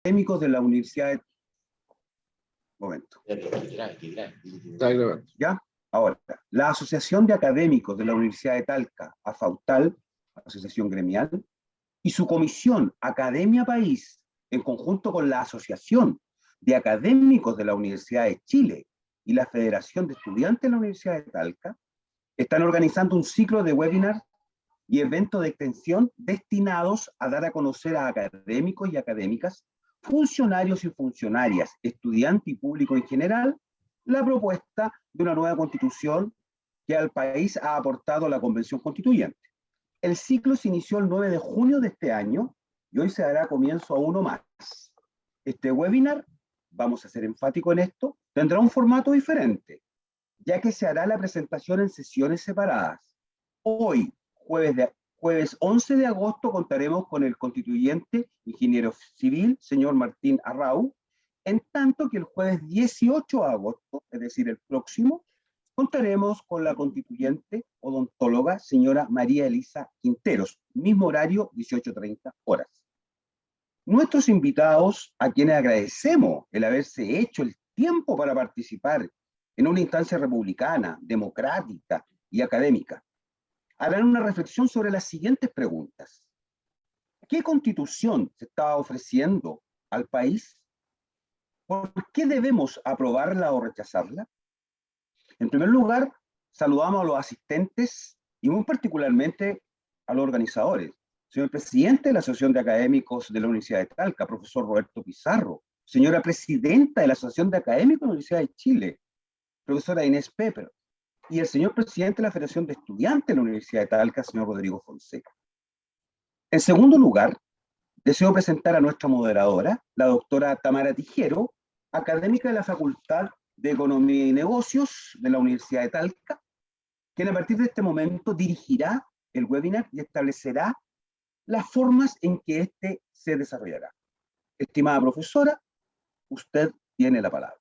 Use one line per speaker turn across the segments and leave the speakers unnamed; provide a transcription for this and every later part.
académicos de la Universidad de... Momento. ¿Ya? Ahora, la Asociación de Académicos de la Universidad de Talca, AFAUTAL, Asociación Gremial, y su comisión Academia País, en conjunto con la Asociación de Académicos de la Universidad de Chile y la Federación de Estudiantes de la Universidad de Talca, están organizando un ciclo de webinars y eventos de extensión destinados a dar a conocer a académicos y académicas, funcionarios y funcionarias, estudiantes y público en general, la propuesta de una nueva constitución que al país ha aportado la Convención Constituyente. El ciclo se inició el 9 de junio de este año y hoy se dará comienzo a uno más. Este webinar, vamos a ser enfáticos en esto, tendrá un formato diferente, ya que se hará la presentación en sesiones separadas. Hoy, jueves 11 de agosto, contaremos con el constituyente ingeniero civil, señor Martín Arrau, en tanto que el jueves 18 de agosto, es decir, el próximo, contaremos con la constituyente odontóloga, señora María Elisa Quinteros, mismo horario, 18:30 horas. Nuestros invitados, a quienes agradecemos el haberse hecho el tiempo para participar en una instancia republicana, democrática y académica, harán una reflexión sobre las siguientes preguntas. ¿Qué constitución se está ofreciendo al país? ¿Por qué debemos aprobarla o rechazarla? En primer lugar, saludamos a los asistentes y muy particularmente a los organizadores. Señor presidente de la Asociación de Académicos de la Universidad de Talca, profesor Roberto Pizarro. Señora presidenta de la Asociación de Académicos de la Universidad de Chile, profesora Inés Pepper. Y el señor presidente de la Federación de Estudiantes de la Universidad de Talca, señor Rodrigo Fonseca. En segundo lugar, deseo presentar a nuestra moderadora, la doctora Tamara Tijero, académica de la Facultad de Economía y Negocios de la Universidad de Talca, quien a partir de este momento dirigirá el webinar y establecerá las formas en que éste se desarrollará. Estimada profesora, usted tiene la palabra.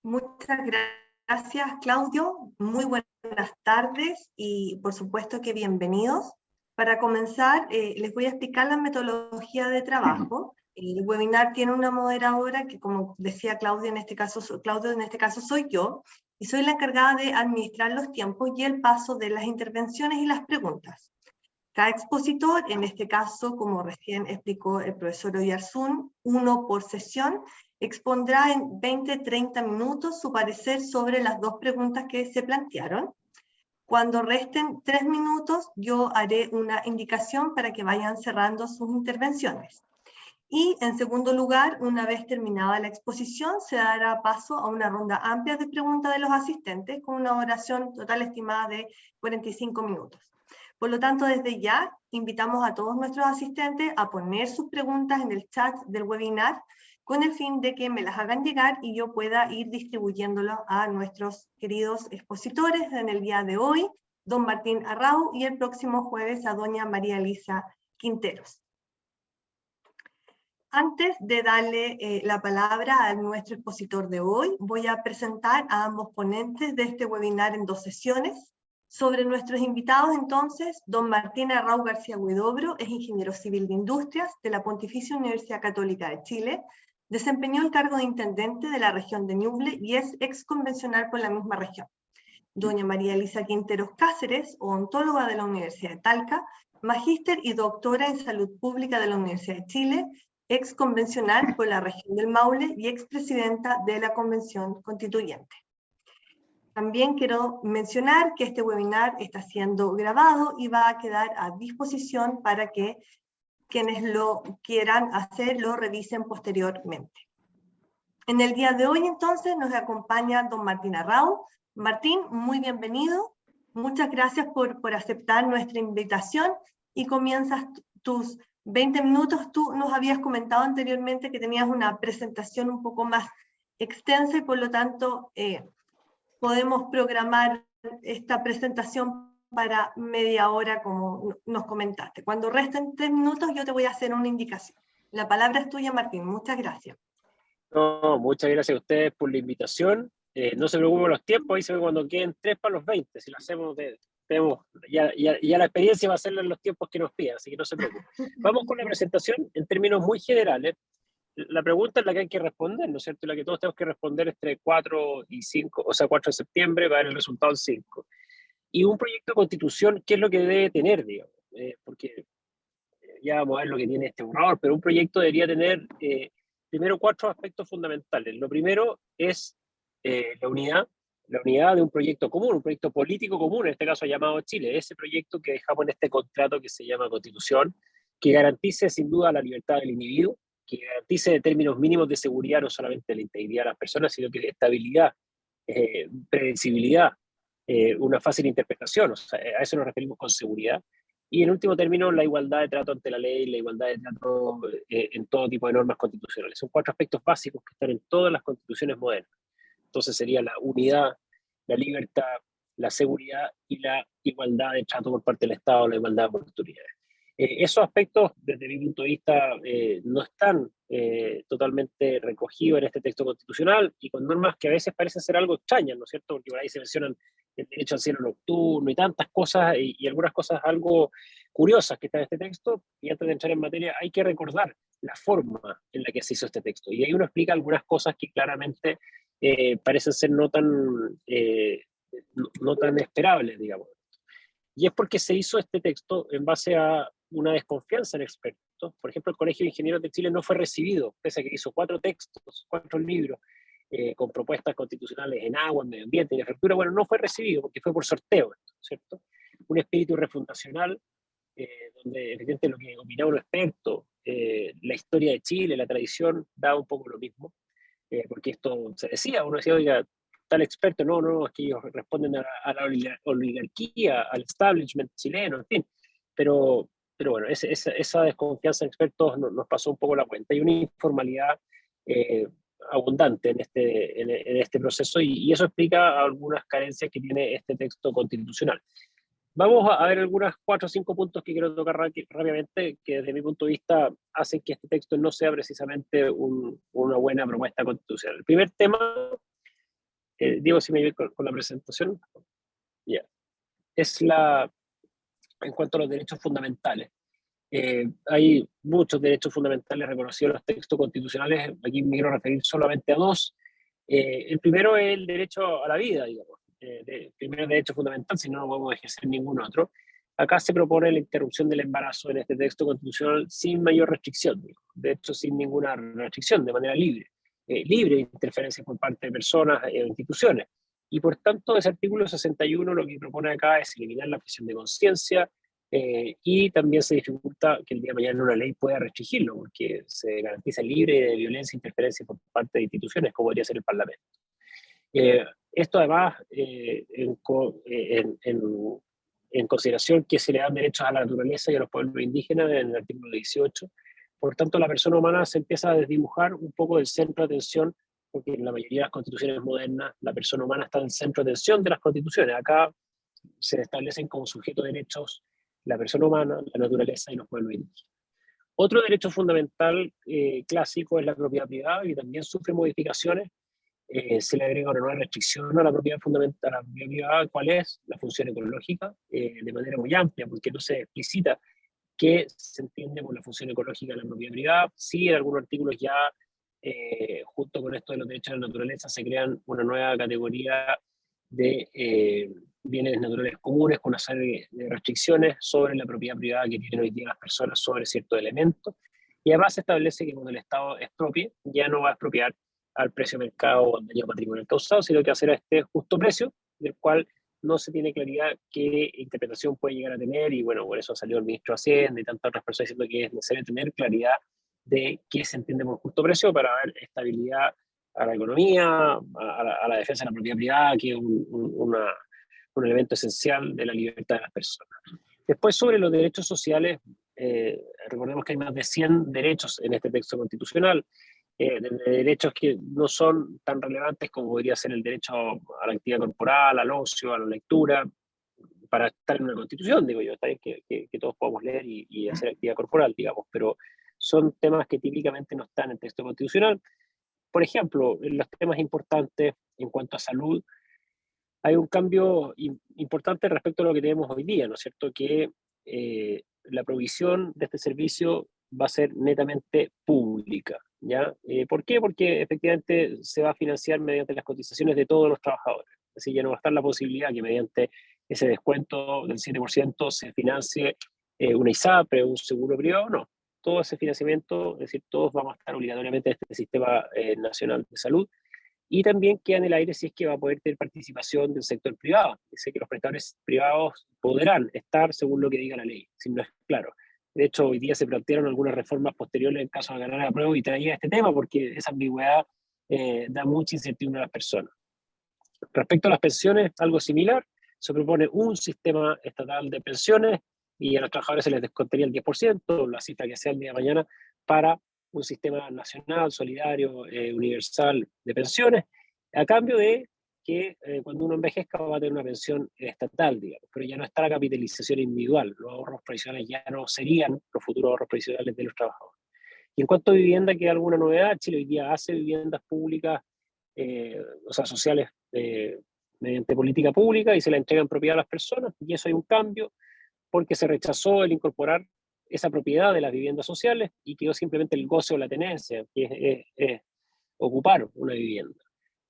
Muchas gracias, Claudio. Muy buenas tardes y por supuesto que bienvenidos. Para comenzar, les voy a explicar la metodología de trabajo. El webinar tiene una moderadora que, como decía Claudio, en este caso soy yo, y soy la encargada de administrar los tiempos y el paso de las intervenciones y las preguntas. Cada expositor, en este caso, como recién explicó el profesor Oyarzún, uno por sesión, expondrá en 20-30 minutos su parecer sobre las dos preguntas que se plantearon. Cuando resten 3 minutos, yo haré una indicación para que vayan cerrando sus intervenciones. Y en segundo lugar, una vez terminada la exposición, se dará paso a una ronda amplia de preguntas de los asistentes con una duración total estimada de 45 minutos. Por lo tanto, desde ya, invitamos a todos nuestros asistentes a poner sus preguntas en el chat del webinar con el fin de que me las hagan llegar y yo pueda ir distribuyéndolo a nuestros queridos expositores en el día de hoy, don Martín Arrau, y el próximo jueves a doña María Elisa Quinteros. Antes de darle la palabra a nuestro expositor de hoy, voy a presentar a ambos ponentes de este webinar en 2 sesiones. Sobre nuestros invitados, entonces, don Martín Arrau García Huidobro es ingeniero civil de industrias de la Pontificia Universidad Católica de Chile, desempeñó el cargo de intendente de la región de Ñuble y es ex convencional por la misma región. Doña María Elisa Quinteros Cáceres, odontóloga de la Universidad de Talca, magíster y doctora en salud pública de la Universidad de Chile, ex convencional por la región del Maule y expresidenta de la Convención Constituyente. También quiero mencionar que este webinar está siendo grabado y va a quedar a disposición para que quienes lo quieran hacer lo revisen posteriormente. En el día de hoy, entonces, nos acompaña don Martín Arrau. Martín, muy bienvenido. Muchas gracias por aceptar nuestra invitación y comienzas tus 20 minutos. Tú nos habías comentado anteriormente que tenías una presentación un poco más extensa y por lo tanto podemos programar esta presentación para media hora como nos comentaste. Cuando resten 3 minutos yo te voy a hacer una indicación. La palabra es tuya, Martín. Muchas gracias.
No, muchas gracias a ustedes por la invitación. No se preocupen los tiempos, ahí se ve cuando queden 3 para los 20, si lo hacemos de ya la experiencia va a ser en los tiempos que nos pidan, así que no se preocupe. Vamos con la presentación en términos muy generales. La pregunta es la que hay que responder, ¿no es cierto? La que todos tenemos que responder entre 4 y 5, o sea, 4 de septiembre, va a haber el resultado el 5. Y un proyecto de constitución, ¿qué es lo que debe tener, digamos? Porque ya vamos a ver lo que tiene este borrador, pero un proyecto debería tener primero 4 aspectos fundamentales. Lo primero es la unidad de un proyecto común, un proyecto político común, en este caso llamado Chile, ese proyecto que dejamos en este contrato que se llama Constitución, que garantice sin duda la libertad del individuo, que garantice términos mínimos de seguridad no solamente la integridad de las personas, sino que de estabilidad, previsibilidad, una fácil interpretación, o sea, a eso nos referimos con seguridad. Y en último término, la igualdad de trato ante la ley, la igualdad de trato en todo tipo de normas constitucionales. Son 4 aspectos básicos que están en todas las constituciones modernas. Entonces sería la unidad, la libertad, la seguridad y la igualdad de trato por parte del Estado, la igualdad de oportunidades. Esos aspectos, desde mi punto de vista, no están totalmente recogidos en este texto constitucional y con normas que a veces parecen ser algo extrañas, ¿no es cierto? Porque por ahí se mencionan el derecho al cielo nocturno y tantas cosas, y algunas cosas algo curiosas que están en este texto. Y antes de entrar en materia, hay que recordar la forma en la que se hizo este texto. Y ahí uno explica algunas cosas que claramente parecen ser no tan esperables, digamos. Y es porque se hizo este texto en base a una desconfianza en expertos. Por ejemplo, el Colegio de Ingenieros de Chile no fue recibido, pese a que hizo 4 textos, 4 libros, con propuestas constitucionales en agua, en medio ambiente, en infraestructura. Bueno, no fue recibido porque fue por sorteo, ¿cierto? Un espíritu refundacional, donde evidentemente lo que opinaba un experto, la historia de Chile, la tradición, da un poco lo mismo, porque esto se decía, uno decía, oiga, tal experto, no, es que ellos responden a la oligarquía, al establishment chileno, en fin. Pero bueno, esa desconfianza en expertos nos pasó un poco la cuenta. Hay una informalidad abundante en este proceso y eso explica algunas carencias que tiene este texto constitucional. Vamos a ver algunas 4 o 5 puntos que quiero tocar rápidamente, que desde mi punto de vista hacen que este texto no sea precisamente una buena propuesta constitucional. El primer tema, Diego, si me ayudas con la presentación, yeah, es en cuanto a los derechos fundamentales. Hay muchos derechos fundamentales reconocidos en los textos constitucionales, aquí me quiero referir solamente a 2. El primero es el derecho a la vida, digamos. El primer derecho fundamental, si no, no podemos ejercer ningún otro. Acá se propone la interrupción del embarazo en este texto constitucional sin mayor restricción, digamos. De hecho sin ninguna restricción, de manera libre. Libre de interferencia por parte de personas o instituciones. Y por tanto, ese artículo 61 lo que propone acá es eliminar la prisión de conciencia, y también se dificulta que el día de mañana una ley pueda restringirlo, porque se garantiza libre de violencia e interferencia por parte de instituciones, como podría ser el Parlamento. Esto además, en consideración que se le dan derechos a la naturaleza y a los pueblos indígenas en el artículo 18, por tanto la persona humana se empieza a desdibujar un poco del centro de atención, porque en la mayoría de las constituciones modernas la persona humana está en el centro de atención de las constituciones. Acá se establecen como sujeto de derechos la persona humana, la naturaleza y los pueblos indígenas. Otro derecho fundamental clásico es la propiedad privada, que también sufre modificaciones. Se le agrega una nueva restricción a la propiedad fundamental, a la propiedad privada. ¿Cuál es? La función ecológica, de manera muy amplia, porque no se explicita qué se entiende por la función ecológica de la propiedad privada. Sí, en algunos artículos ya, junto con esto de los derechos de la naturaleza, se crean una nueva categoría de bienes naturales comunes con una serie de restricciones sobre la propiedad privada que tienen hoy día las personas sobre ciertos elementos. Y además se establece que cuando el Estado expropie, ya no va a expropiar al precio de mercado o al daño patrimonial causado, sino que hacer a este justo precio, del cual no se tiene claridad qué interpretación puede llegar a tener, y bueno, por eso salió el ministro de Hacienda y tantas otras personas diciendo que es necesario tener claridad de qué se entiende por justo precio para dar estabilidad a la economía, a la defensa de la propiedad privada, que es un elemento esencial de la libertad de las personas. Después, sobre los derechos sociales, recordemos que hay más de 100 derechos en este texto constitucional, de derechos que no son tan relevantes como podría ser el derecho a la actividad corporal, al ocio, a la lectura, para estar en una constitución, digo yo, está bien que todos podamos leer y hacer actividad corporal, digamos, pero son temas que típicamente no están en el texto constitucional. Por ejemplo, los temas importantes en cuanto a salud, hay un cambio importante respecto a lo que tenemos hoy día, ¿no es cierto? Que la provisión de este servicio va a ser netamente pública, ¿ya? ¿Por qué? Porque efectivamente se va a financiar mediante las cotizaciones de todos los trabajadores. Así ya no va a estar la posibilidad que mediante ese descuento del 7% se financie una ISAPRE, un seguro privado, no. Todo ese financiamiento, es decir, todos vamos a estar obligatoriamente en este sistema nacional de salud, y también queda en el aire si es que va a poder tener participación del sector privado. Dice que los prestadores privados podrán estar según lo que diga la ley, si no es claro. De hecho, hoy día se plantearon algunas reformas posteriores en caso de ganar la prueba y traía este tema porque esa ambigüedad da mucha incertidumbre a las personas. Respecto a las pensiones, algo similar, se propone un sistema estatal de pensiones y a los trabajadores se les descontaría el 10%, la cifra que sea el día de mañana, para un sistema nacional, solidario, universal de pensiones, a cambio de que cuando uno envejezca va a tener una pensión estatal, digamos, pero ya no está la capitalización individual, los ahorros previsionales ya no serían los futuros ahorros previsionales de los trabajadores. Y en cuanto a vivienda, queda alguna novedad. Chile hoy día hace viviendas públicas, o sea, sociales, mediante política pública y se la entregan en propiedad a las personas, y eso hay un cambio porque se rechazó el incorporar esa propiedad de las viviendas sociales y quedó simplemente el goce o la tenencia, que es ocupar una vivienda.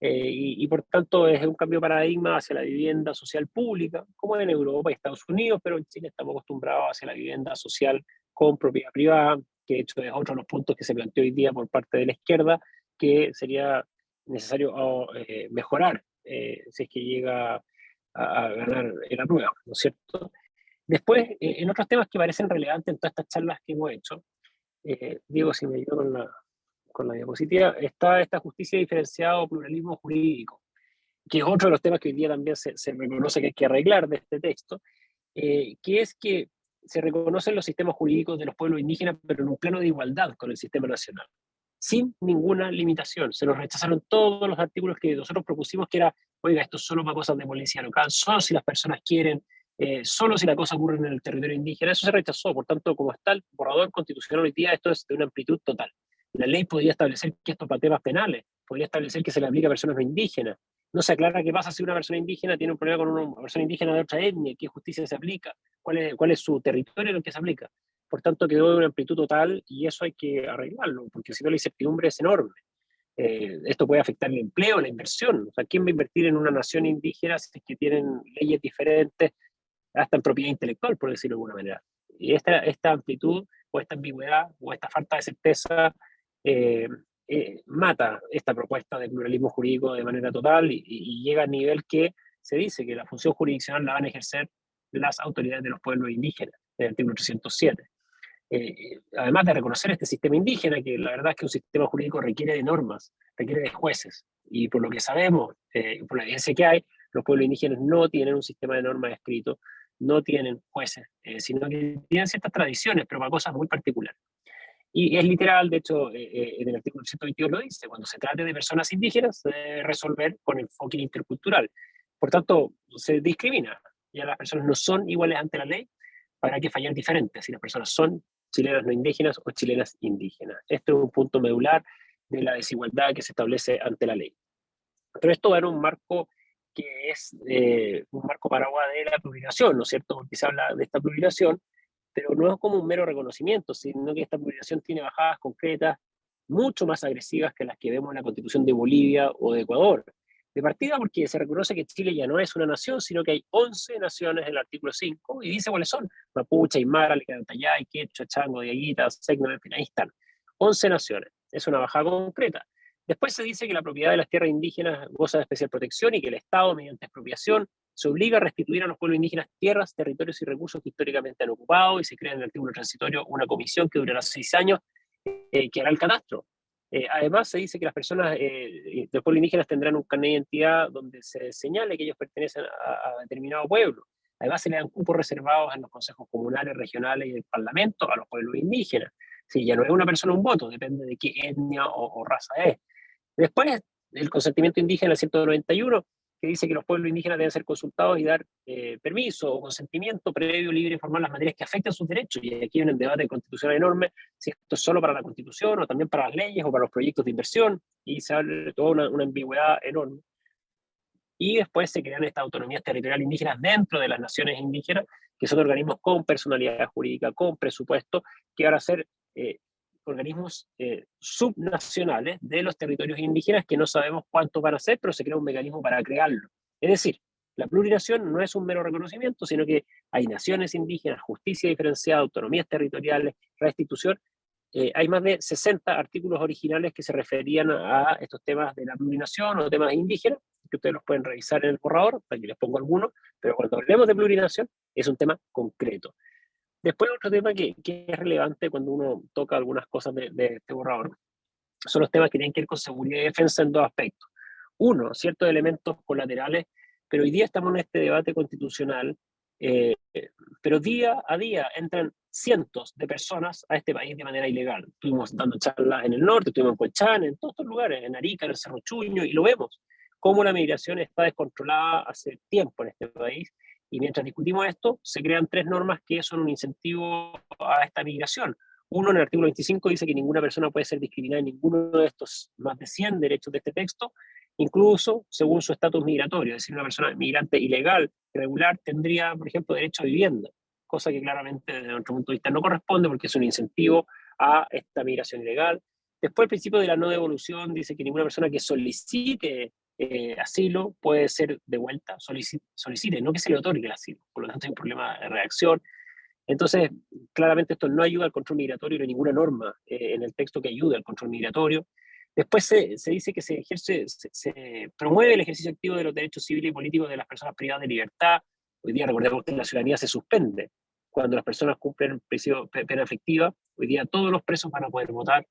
Y por tanto es un cambio de paradigma hacia la vivienda social pública, como en Europa y Estados Unidos, pero en Chile estamos acostumbrados hacia la vivienda social con propiedad privada, que de hecho es otro de los puntos que se planteó hoy día por parte de la izquierda, que sería necesario mejorar si es que llega a ganar la prueba, ¿no es cierto? Después, en otros temas que parecen relevantes en todas estas charlas que hemos hecho, Diego, si me ayuda con la diapositiva, está esta justicia diferenciada o pluralismo jurídico, que es otro de los temas que hoy día también se reconoce que hay que arreglar de este texto, que es que se reconocen los sistemas jurídicos de los pueblos indígenas, pero en un plano de igualdad con el sistema nacional, sin ninguna limitación. Se nos rechazaron todos los artículos que nosotros propusimos, que era, oiga, esto es solo para cosas de policía local, solo si las personas quieren, solo si la cosa ocurre en el territorio indígena. Eso se rechazó. Por tanto, como está el borrador constitucional hoy día, esto es de una amplitud total. La ley podría establecer que esto para temas penales, podría establecer que se le aplica a personas no indígenas. No se aclara qué pasa si una persona indígena tiene un problema con una persona indígena de otra etnia, qué justicia se aplica, cuál es su territorio en el que se aplica. Por tanto, quedó de una amplitud total y eso hay que arreglarlo, porque si no la incertidumbre es enorme. Esto puede afectar el empleo, la inversión. O sea, ¿quién va a invertir en una nación indígena si es que tienen leyes diferentes, hasta en propiedad intelectual, por decirlo de alguna manera? Y esta amplitud o esta ambigüedad o esta falta de certeza mata esta propuesta de pluralismo jurídico de manera total y llega al nivel que se dice que la función jurisdiccional la van a ejercer las autoridades de los pueblos indígenas, en el artículo 307. Además de reconocer este sistema indígena, que la verdad es que un sistema jurídico requiere de normas, requiere de jueces, y por lo que sabemos, por la evidencia que hay, los pueblos indígenas no tienen un sistema de normas escrito, no tienen jueces, sino que tienen ciertas tradiciones, pero para cosas muy particulares. Y es literal, de hecho, en el artículo 122 lo dice, cuando se trate de personas indígenas, se debe resolver con enfoque intercultural. Por tanto, se discrimina, ya las personas no son iguales ante la ley, para que fallar diferentes, si las personas son chilenas no indígenas o chilenas indígenas. Este es un punto medular de la desigualdad que se establece ante la ley. Pero esto va en un marco que es un marco paraguas de la plurilación, ¿no es cierto? Porque se habla de esta plurilación, pero no es como un mero reconocimiento, sino que esta plurilación tiene bajadas concretas mucho más agresivas que las que vemos en la Constitución de Bolivia o de Ecuador. De partida porque se reconoce que Chile ya no es una nación, sino que hay 11 naciones en el artículo 5, y dice cuáles son: Mapuche, Aymara, Lecantayay, Quechua, Chango, Diaguita, Secno, en fin, ahí están. 11 naciones. Es una bajada concreta. Después se dice que la propiedad de las tierras indígenas goza de especial protección y que el Estado, mediante expropiación, se obliga a restituir a los pueblos indígenas tierras, territorios y recursos que históricamente han ocupado, y se crea en el artículo transitorio una comisión que durará 6 años, que hará el catastro. Además, se dice que las personas de pueblos indígenas tendrán un carnet de identidad donde se señale que ellos pertenecen a determinado pueblo. Además, se le dan cupos reservados en los consejos comunales, regionales y del parlamento a los pueblos indígenas. Sí, ya no es una persona un voto, depende de qué etnia o raza es. Después, el consentimiento indígena, el 191, que dice que los pueblos indígenas deben ser consultados y dar permiso o consentimiento previo, libre y formal, las materias que afecten sus derechos. Y aquí hay un debate constitucional enorme, si esto es solo para la Constitución o también para las leyes o para los proyectos de inversión, y se habla de toda una ambigüedad enorme. y después se crean estas autonomías territoriales indígenas dentro de las naciones indígenas, que son organismos con personalidad jurídica, con presupuesto, que van a ser organismos subnacionales de los territorios indígenas que no sabemos cuántos van a ser, pero se crea un mecanismo para crearlo. Es decir, la plurinación no es un mero reconocimiento, sino que hay naciones indígenas, justicia diferenciada, autonomías territoriales, restitución. Hay más de 60 artículos originales que se referían a estos temas de la plurinación o temas indígenas, que ustedes los pueden revisar en el borrador, aquí les pongo algunos, pero cuando hablemos de plurinación es un tema concreto. Después otro tema que es relevante cuando uno toca algunas cosas de este borrador, son los temas que tienen que ver con seguridad y defensa en dos aspectos. Uno, ciertos elementos colaterales, pero hoy día estamos en este debate constitucional, pero día a día entran cientos de personas a este país de manera ilegal. Estuvimos dando charlas en el norte, estuvimos en Colchane, en todos estos lugares, en Arica, en el Cerro Chuño, y lo vemos, cómo la migración está descontrolada hace tiempo en este país, y mientras discutimos esto, se crean 3 normas que son un incentivo a esta migración. Uno, en el artículo 25, dice que ninguna persona puede ser discriminada en ninguno de estos más de 100 derechos de este texto, incluso según su estatus migratorio. Es decir, una persona migrante ilegal, irregular, tendría, por ejemplo, derecho a vivienda, cosa que claramente desde nuestro punto de vista no corresponde porque es un incentivo a esta migración ilegal. Después, el principio de la no devolución dice que ninguna persona que solicite asilo puede ser devuelta, solicite, no que se le otorgue el asilo, por lo tanto hay un problema de redacción. Entonces, claramente esto no ayuda al control migratorio, no hay ninguna norma en el texto que ayude al control migratorio. Después se dice que se promueve el ejercicio activo de los derechos civiles y políticos de las personas privadas de libertad. Hoy día recordemos que la ciudadanía se suspende cuando las personas cumplen pena efectiva. Hoy día todos los presos van a poder votar.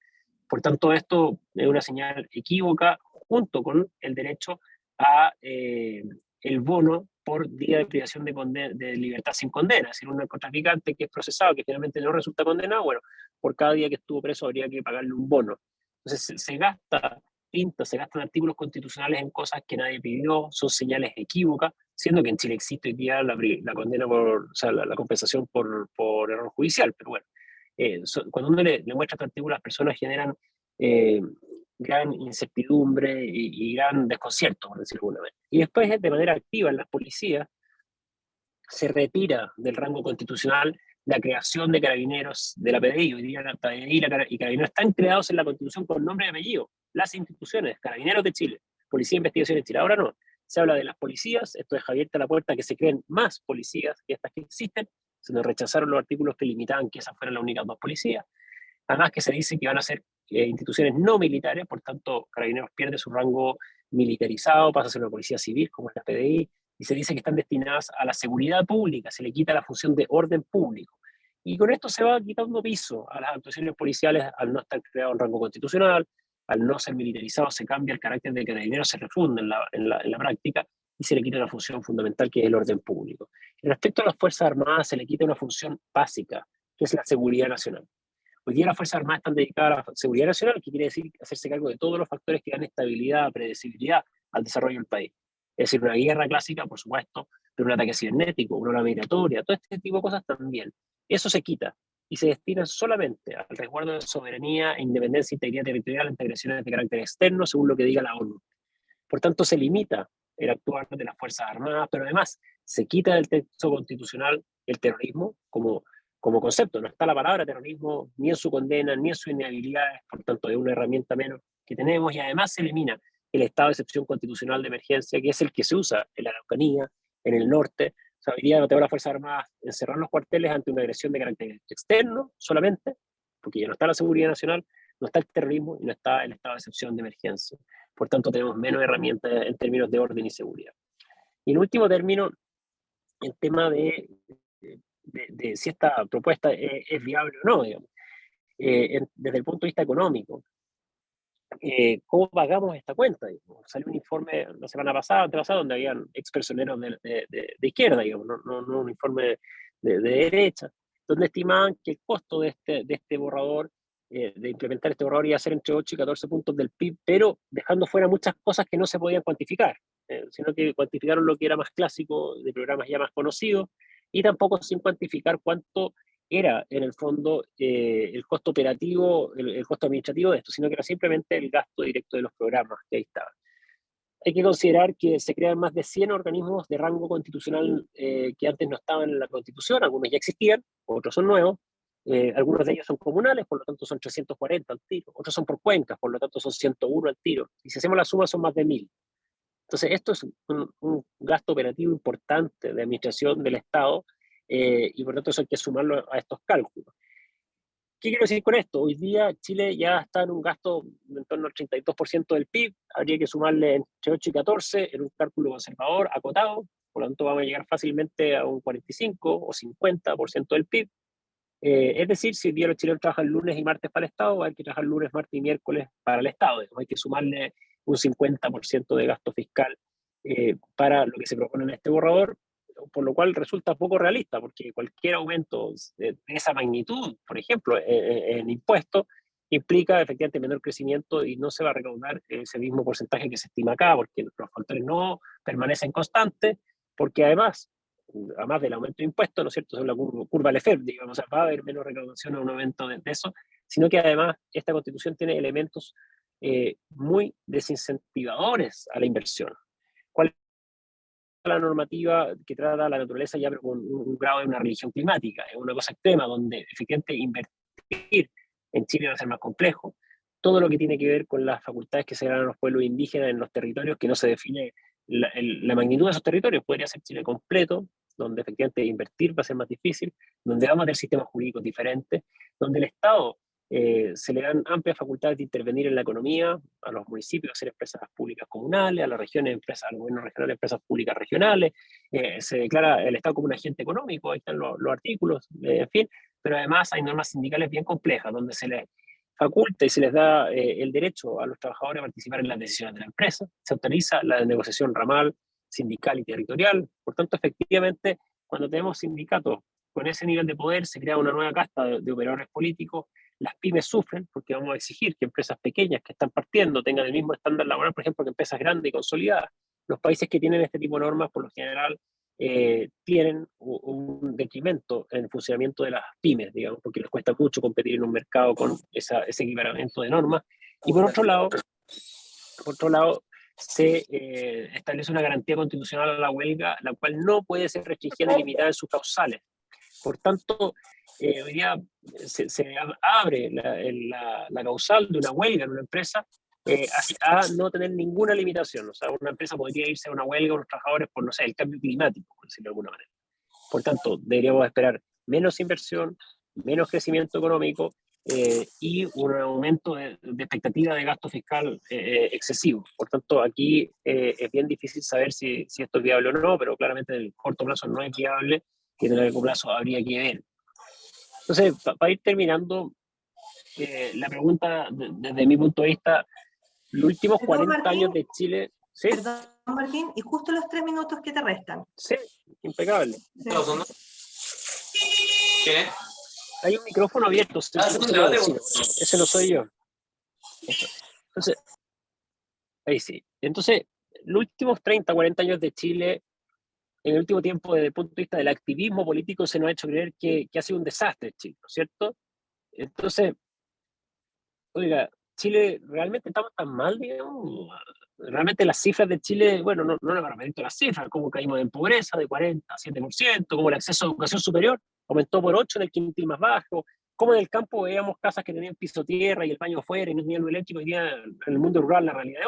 Por tanto, esto es una señal equívoca junto con el derecho a el bono por día de privación de libertad sin condena. Es decir, un narcotraficante que es procesado, que finalmente no resulta condenado, bueno, por cada día que estuvo preso habría que pagarle un bono. Entonces se gasta tinta, se gastan artículos constitucionales en cosas que nadie pidió, son señales equívocas, siendo que en Chile existe hoy día la condena por, o sea, la compensación por error judicial, pero bueno, cuando uno le muestra este artículo, las personas generan gran incertidumbre y gran desconcierto, por decirlo de alguna manera. Y después, de manera activa, en las policías se retira del rango constitucional la creación de carabineros de la PDI. Hoy día la PDI y carabineros están creados en la Constitución con nombre y apellido. Las instituciones, Carabineros de Chile, Policía de Investigación de Chile. Ahora no. Se habla de las policías, esto deja abierta la puerta a que se creen más policías que estas que existen. Se nos rechazaron los artículos que limitaban que esas fueran las únicas 2 policías. Además que se dice que van a ser instituciones no militares, por tanto, Carabineros pierde su rango militarizado, pasa a ser una policía civil como es la PDI, y se dice que están destinadas a la seguridad pública, se le quita la función de orden público. Y con esto se va quitando piso a las actuaciones policiales al no estar creado en rango constitucional, al no ser militarizado se cambia el carácter de Carabineros, se refunde en la práctica y se le quita una función fundamental que es el orden público. Y respecto a las Fuerzas Armadas se le quita una función básica, que es la seguridad nacional. Hoy día las Fuerzas Armadas están dedicadas a la seguridad nacional, que quiere decir hacerse cargo de todos los factores que dan estabilidad, predecibilidad al desarrollo del país. Es decir, una guerra clásica, por supuesto, pero un ataque cibernético, una ola migratoria, todo este tipo de cosas también. Eso se quita y se destina solamente al resguardo de soberanía, independencia, integridad territorial, integraciones de carácter externo, según lo que diga la ONU. Por tanto, se limita el actuar de las Fuerzas Armadas, pero además se quita del texto constitucional el terrorismo como concepto. No está la palabra terrorismo ni en su condena, ni en su inhabilidad, por tanto es una herramienta menos que tenemos, y además se elimina el estado de excepción constitucional de emergencia, que es el que se usa en la Araucanía, en el norte. O sea, hoy día no tengo las Fuerzas Armadas encerrar los cuarteles ante una agresión de carácter externo solamente, porque ya no está la seguridad nacional, no está el terrorismo y no está el estado de excepción de emergencia. Por tanto, tenemos menos herramientas en términos de orden y seguridad. Y en último término, el tema de si esta propuesta es viable o no, digamos. Desde el punto de vista económico, ¿cómo pagamos esta cuenta? Digamos? Salió un informe la semana pasada, donde habían expersoneros de izquierda, digamos, no un informe de derecha, donde estimaban que el costo de este borrador, de implementar este borrador, iba a ser entre 8 y 14 puntos del PIB, pero dejando fuera muchas cosas que no se podían cuantificar, sino que cuantificaron lo que era más clásico, de programas ya más conocidos, y tampoco sin cuantificar cuánto era en el fondo el costo operativo, el costo administrativo de esto, sino que era simplemente el gasto directo de los programas que ahí estaban. hay que considerar que se crean más de 100 organismos de rango constitucional que antes no estaban en la Constitución, algunos ya existían, otros son nuevos, algunos de ellos son comunales, por lo tanto son 340 al tiro, otros son por cuencas, por lo tanto son 101 al tiro, y si hacemos la suma son más de 1000. Entonces esto es un gasto operativo importante de administración del Estado, y por tanto eso hay que sumarlo a estos cálculos. ¿Qué quiero decir con esto? Hoy día Chile ya está en un gasto en torno al 32% del PIB, habría que sumarle entre 8 y 14 en un cálculo conservador, acotado, por lo tanto vamos a llegar fácilmente a un 45 o 50% del PIB. Es decir, si hoy día los chilenos trabajan lunes y martes para el Estado, hay que trabajar lunes, martes y miércoles para el Estado. Hay que sumarle un 50% de gasto fiscal para lo que se propone en este borrador, por lo cual resulta poco realista, porque cualquier aumento de esa magnitud, por ejemplo, en impuestos, implica efectivamente menor crecimiento y no se va a recaudar ese mismo porcentaje que se estima acá, porque los factores no permanecen constantes, porque además del aumento de impuestos, ¿no es cierto?, es la curva Lefebvre, digamos, o sea, va a haber menos recaudación a un aumento de eso, sino que además esta Constitución tiene elementos muy desincentivadores a la inversión. ¿Cuál es la normativa que trata la naturaleza ya con un grado de una religión climática? Es una cosa extrema, donde efectivamente invertir en Chile va a ser más complejo. Todo lo que tiene que ver con las facultades que se dan a los pueblos indígenas en los territorios, que no se define la magnitud de esos territorios, podría ser Chile completo, donde efectivamente invertir va a ser más difícil, donde vamos a tener sistemas jurídicos diferentes, donde el Estado se le dan amplias facultades de intervenir en la economía, a los municipios hacer empresas públicas comunales, a las regiones, a los gobiernos regionales, empresas públicas regionales, se declara el Estado como un agente económico, ahí están los artículos, en fin, pero además hay normas sindicales bien complejas, donde se les faculta y se les da el derecho a los trabajadores a participar en las decisiones de la empresa, se autoriza la negociación ramal, sindical y territorial. Por tanto, efectivamente, cuando tenemos sindicatos con ese nivel de poder, se crea una nueva casta de operadores políticos. Las pymes sufren porque vamos a exigir que empresas pequeñas que están partiendo tengan el mismo estándar laboral, por ejemplo, que empresas grandes y consolidadas. Los países que tienen este tipo de normas, por lo general, tienen un detrimento en el funcionamiento de las pymes, digamos, porque les cuesta mucho competir en un mercado con ese equiparamiento de normas. Y por otro lado, se establece una garantía constitucional a la huelga, la cual no puede ser restringida ni limitada en sus causales. Por tanto, hoy día se abre la causal de una huelga en una empresa a no tener ninguna limitación. O sea, una empresa podría irse a una huelga a los trabajadores por, no sé, el cambio climático, por decirlo de alguna manera. Por tanto, deberíamos esperar menos inversión, menos crecimiento económico y un aumento de expectativa de gasto fiscal excesivo. Por tanto, aquí es bien difícil saber si esto es viable o no, pero claramente en el corto plazo no es viable y en el largo plazo habría que ver. Entonces, para ir terminando, la pregunta desde mi punto de vista, los últimos 40 años de Chile... ¿Sí?
Perdón, Martín, y justo los 3 minutos que te restan.
Sí, impecable.
Sí.
¿Qué?
Hay un micrófono abierto. Ese no soy yo. Entonces, ahí sí. Entonces, los últimos 30, 40 años de Chile, en el último tiempo, desde el punto de vista del activismo político, se nos ha hecho creer que ha sido un desastre Chile, ¿no es cierto? Entonces, oiga, Chile, ¿realmente estamos tan mal, digamos? Realmente las cifras de Chile, bueno, no le van a medir las cifras, como caímos en pobreza de 40 a 7%, como el acceso a educación superior aumentó por 8 en el quintil más bajo, como en el campo veíamos casas que tenían piso tierra y el baño afuera y no tenían luz eléctrica. Hoy día en el mundo rural la realidad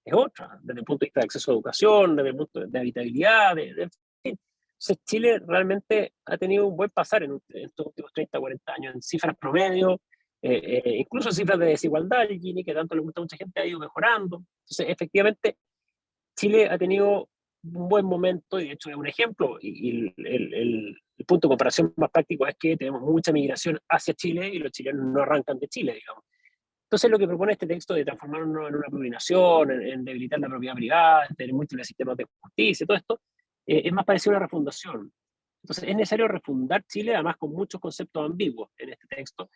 es otra, desde el punto de vista de acceso a educación, desde el punto de habitabilidad, en fin. Entonces Chile realmente ha tenido un buen pasar en estos últimos 30, 40 años, en cifras promedio, incluso cifras de desigualdad, Gini, que tanto le gusta a mucha gente, ha ido mejorando. Entonces, efectivamente, Chile ha tenido un buen momento, y de hecho es un ejemplo, y el punto de comparación más práctico es que tenemos mucha migración hacia Chile y los chilenos no arrancan de Chile, digamos. Entonces, lo que propone este texto de transformarnos en una plurinación, en debilitar la propiedad privada, en tener múltiples sistemas de justicia, todo esto, es más parecido a una refundación. Entonces, es necesario refundar Chile, además con muchos conceptos ambiguos en este texto,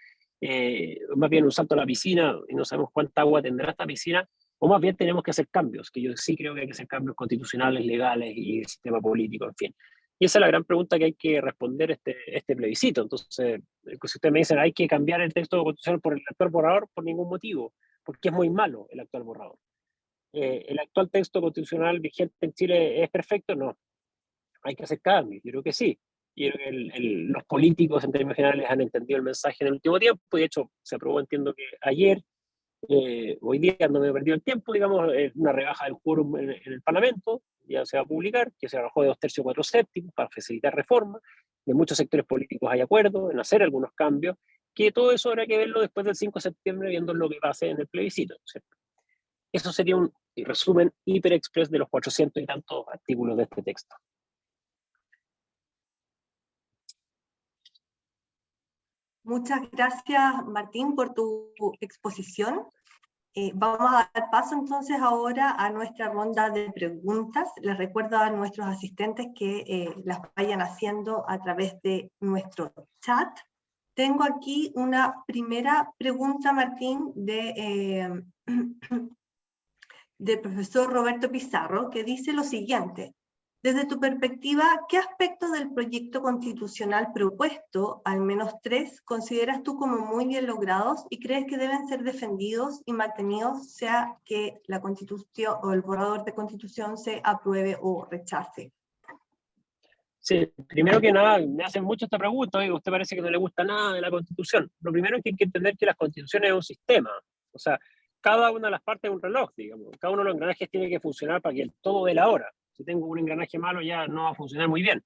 más bien un salto a la piscina, y no sabemos cuánta agua tendrá esta piscina, o más bien tenemos que hacer cambios, que yo sí creo que hay que hacer cambios constitucionales, legales y el sistema político, en fin. Y esa es la gran pregunta que hay que responder este plebiscito. Entonces, si ustedes me dicen, hay que cambiar el texto constitucional por el actual borrador, por ningún motivo, porque es muy malo el actual borrador. ¿el actual texto constitucional vigente en Chile es perfecto? No. ¿Hay que hacer cambios? Yo creo que sí. Y creo que los políticos en términos generales han entendido el mensaje en el último tiempo, y de hecho se aprobó, entiendo que ayer, hoy día no me he perdido el tiempo, digamos, una rebaja del quórum en el Parlamento, ya se va a publicar, que se bajó de 2/3 a 4/7 para facilitar reformas. De muchos sectores políticos hay acuerdo en hacer algunos cambios, que todo eso habrá que verlo después del 5 de septiembre, viendo lo que pase en el plebiscito, ¿cierto? Eso sería un resumen hiper express de los 400 y tantos artículos de este texto.
Muchas gracias, Martín, por tu exposición. Vamos a dar paso entonces ahora a nuestra ronda de preguntas. Les recuerdo a nuestros asistentes que las vayan haciendo a través de nuestro chat. Tengo aquí una primera pregunta, Martín, del profesor Roberto Pizarro, que dice lo siguiente: desde tu perspectiva, ¿qué aspectos del proyecto constitucional propuesto, al menos 3, consideras tú como muy bien logrados y crees que deben ser defendidos y mantenidos, sea que la Constitución o el borrador de Constitución se apruebe o rechace?
Sí, primero que nada, me hacen mucho esta pregunta: oye, usted parece que no le gusta nada de la Constitución. Lo primero es que hay que entender que la Constitución es un sistema. O sea, cada una de las partes es un reloj, digamos. Cada uno de los engranajes tiene que funcionar para que el todo dé la hora. Si tengo un engranaje malo, ya no va a funcionar muy bien.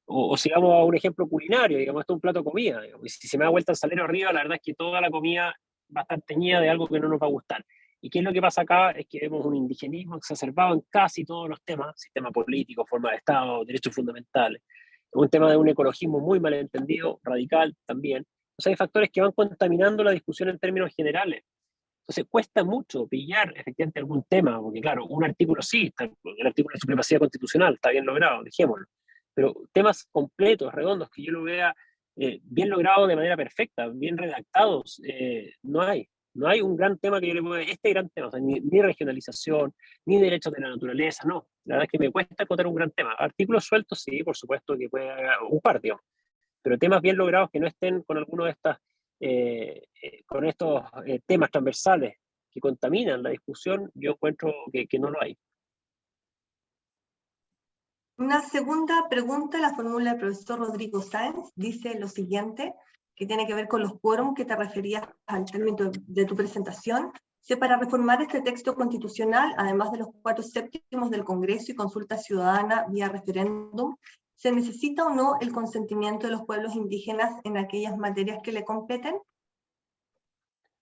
O sigamos a un ejemplo culinario, digamos, esto es un plato de comida, digamos, y si se me da vuelta el salero arriba, la verdad es que toda la comida va a estar teñida de algo que no nos va a gustar. ¿Y qué es lo que pasa acá? Es que vemos un indigenismo exacerbado en casi todos los temas: sistema político, forma de Estado, derechos fundamentales. Un tema de un ecologismo muy malentendido, radical también. O sea, hay factores que van contaminando la discusión en términos generales. Entonces cuesta mucho pillar efectivamente algún tema, porque claro, un artículo sí, el artículo de supremacía constitucional está bien logrado, dejémoslo, pero temas completos, redondos, que yo lo vea bien logrado de manera perfecta, bien redactados, no hay un gran tema que yo le pueda, este gran tema, o sea, ni regionalización, ni derechos de la naturaleza, no, la verdad es que me cuesta encontrar un gran tema. Artículos sueltos, sí, por supuesto que puede haber un par, digamos, pero temas bien logrados que no estén con alguno de estas con estos temas transversales que contaminan la discusión, yo encuentro que no lo hay.
Una segunda pregunta la formula el profesor Rodrigo Sáenz, dice lo siguiente, que tiene que ver con los quórum que te referías al término de tu presentación. Si para reformar este texto constitucional, además de los 4/7 del Congreso y consulta ciudadana vía referéndum, ¿se necesita o no el consentimiento de los pueblos indígenas en aquellas materias que le competen?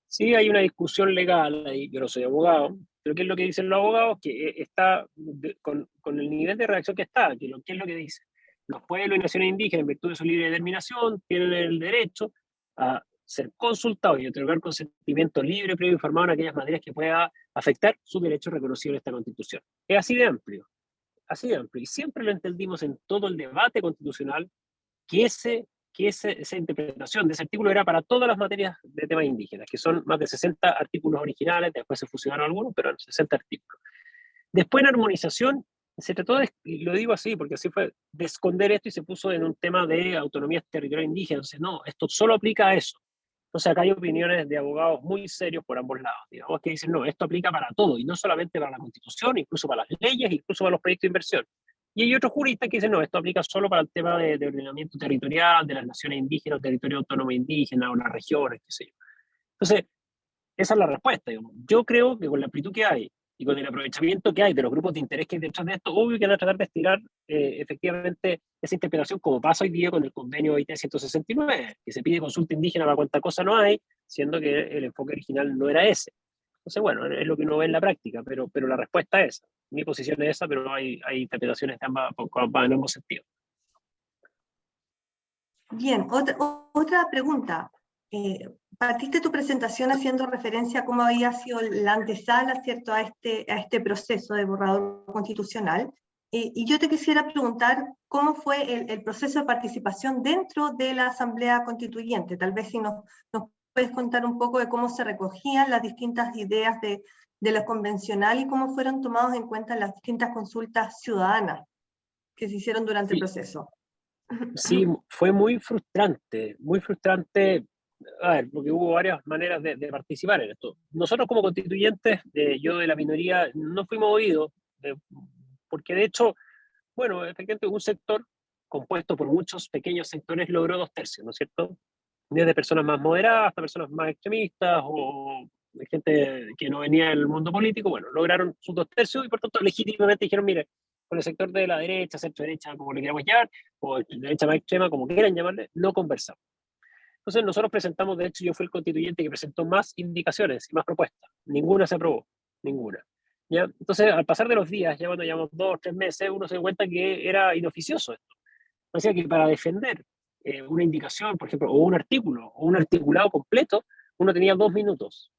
Sí, hay una discusión legal, ahí, yo no soy abogado, pero ¿qué es lo que dicen los abogados? Que está con el nivel de redacción que está, ¿qué es lo que dice? Los pueblos y naciones indígenas, en virtud de su libre determinación, tienen el derecho a ser consultados y otorgar consentimiento libre, previo e informado en aquellas materias que pueda afectar su derecho reconocido en esta Constitución. Es así de amplio, así de amplio. Y siempre lo entendimos en todo el debate constitucional que esa interpretación de ese artículo era para todas las materias de temas indígenas, que son más de 60 artículos originales, después se fusionaron algunos, pero eran 60 artículos. Después en armonización se trató de, y lo digo así porque así fue, de esconder esto y se puso en un tema de autonomía territorial indígena. Entonces, no, esto solo aplica a eso. Entonces acá hay opiniones de abogados muy serios por ambos lados, digamos, que dicen, no, esto aplica para todo, y no solamente para la Constitución, incluso para las leyes, incluso para los proyectos de inversión. Y hay otros juristas que dicen, no, esto aplica solo para el tema de ordenamiento territorial, de las naciones indígenas, territorio autónomo indígena, o las regiones, qué sé yo. Entonces, esa es la respuesta, digamos. Yo creo que con la amplitud que hay y con el aprovechamiento que hay de los grupos de interés que hay detrás de esto, obvio que van a tratar de estirar efectivamente esa interpretación, como pasa hoy día con el convenio OIT 169, que se pide consulta indígena para cuánta cosa no hay, siendo que el enfoque original no era ese. Entonces, bueno, es lo que uno ve en la práctica, pero la respuesta es esa. Mi posición es esa, pero hay interpretaciones de en ambos sentidos.
Bien, otra pregunta. Partiste tu presentación haciendo referencia a cómo había sido la antesala, ¿cierto?, a este proceso de borrador constitucional. Y yo te quisiera preguntar cómo fue el proceso de participación dentro de la Asamblea Constituyente. Tal vez si nos puedes contar un poco de cómo se recogían las distintas ideas de lo convencional y cómo fueron tomados en cuenta las distintas consultas ciudadanas que se hicieron durante el proceso.
Sí, fue muy frustrante, A ver, porque hubo varias maneras de participar en esto. Nosotros como constituyentes, yo de la minoría, no fuimos oídos, porque de hecho, bueno, efectivamente un sector compuesto por muchos pequeños sectores logró 2/3, ¿no es cierto? Desde personas más moderadas hasta personas más extremistas o de gente que no venía del mundo político, bueno, lograron sus 2/3 y por tanto legítimamente dijeron, mire, con el sector de la derecha, centro derecha, como le queramos llamar, o derecha más extrema, como quieran llamarle, no conversamos. Entonces nosotros presentamos, de hecho yo fui el constituyente que presentó más indicaciones y más propuestas. Ninguna se aprobó, ninguna. ¿Ya? Entonces al pasar de los días, ya cuando llevamos 2 o 3 meses, uno se da cuenta que era inoficioso esto. O sea que para defender una indicación, por ejemplo, o un artículo, o un articulado completo, uno tenía 2 minutos.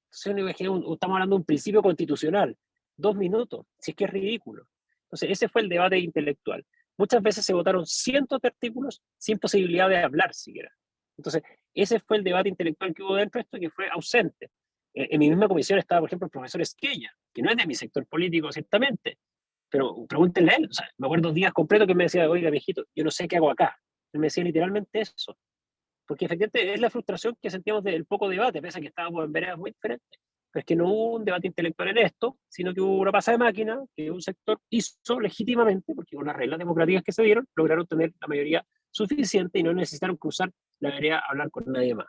Entonces uno imagina, estamos hablando de un principio constitucional, 2 minutos, si es que es ridículo. Entonces ese fue el debate intelectual. Muchas veces se votaron cientos de artículos sin posibilidad de hablar siquiera. Entonces, ese fue el debate intelectual que hubo dentro de esto, que fue ausente. En mi misma comisión estaba, por ejemplo, el profesor Esquella, que no es de mi sector político, ciertamente, pero pregúntenle a él. O sea, me acuerdo días completos que me decía, oiga, viejito, yo no sé qué hago acá. Él me decía literalmente eso. Porque efectivamente es la frustración que sentíamos del poco debate, pese a que estábamos en veredas muy diferentes. Pero es que no hubo un debate intelectual en esto, sino que hubo una pasada de máquina que un sector hizo legítimamente, porque con las reglas democráticas que se dieron, lograron tener la mayoría suficiente y no necesitaron cruzar la vereda a hablar con nadie más.